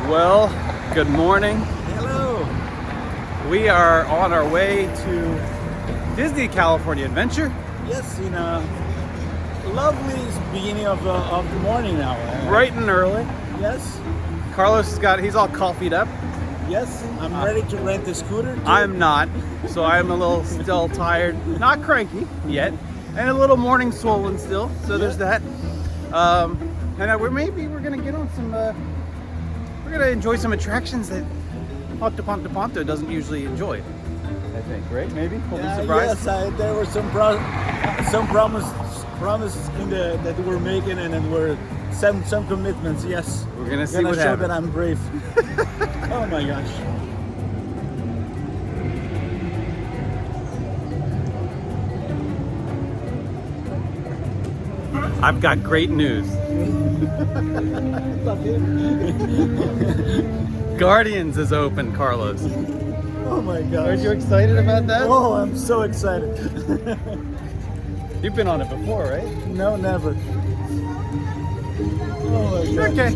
Well, good morning. Hello. We are on our way to Disney California Adventure. Yes, in a lovely beginning of the morning now. Bright and early. Yes. Carlos he's all coffeeed up. Yes, I'm ready to rent a scooter too. I'm not, so I'm a little still tired. Not cranky yet, and a little morning swollen still. So there's that. And we're gonna get on some. We're gonna enjoy some attractions that Ponto doesn't usually enjoy. I think, right? Maybe. We'll be surprised. Yes, there were some promises in that we're making, and then we're some commitments. Yes, We're gonna see what show happens. that I'm brave. Oh my gosh. I've got great news. Guardians is open, Carlos. Oh my gosh. Aren't you excited about that? Oh, I'm so excited. You've been on it before, right? No, never. Oh my gosh. Okay.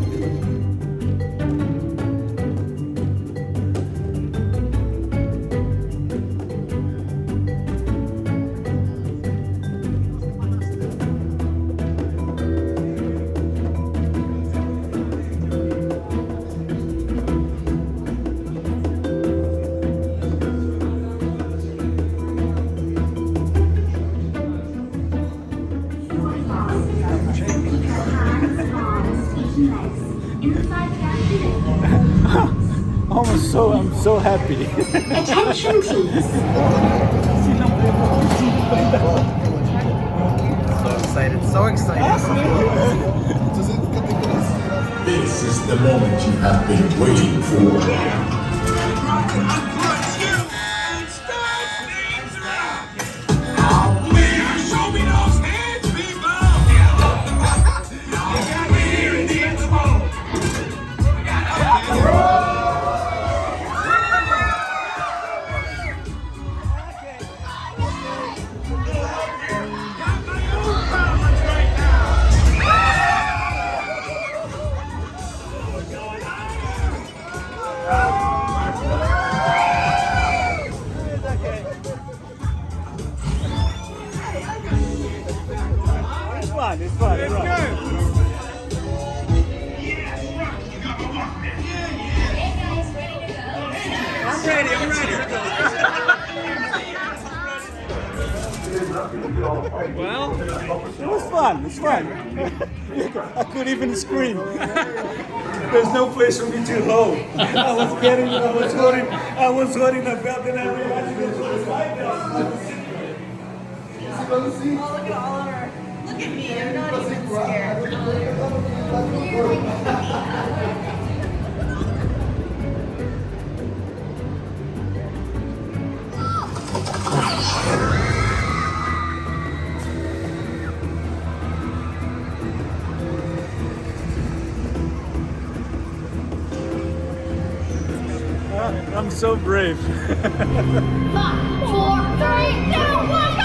I'm so happy. Attention please. So excited. This is the moment you have been waiting for. It's fun. Let's go. I'm ready. Well, It was fun. It's fun. I couldn't even scream. There's no place for me to hold. I was holding the belt, and I realized it was my belt. Oh, look at Oliver. Look at me. I'm not even scared. I'm so brave. 5, 4, 3, 2, 1, go!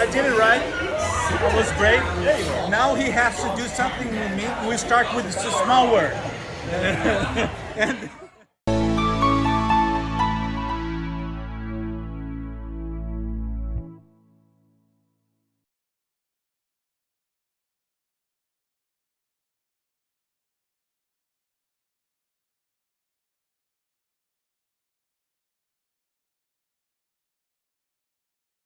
I did it right. It was great. Now he has to do something with me. We start with a small word. And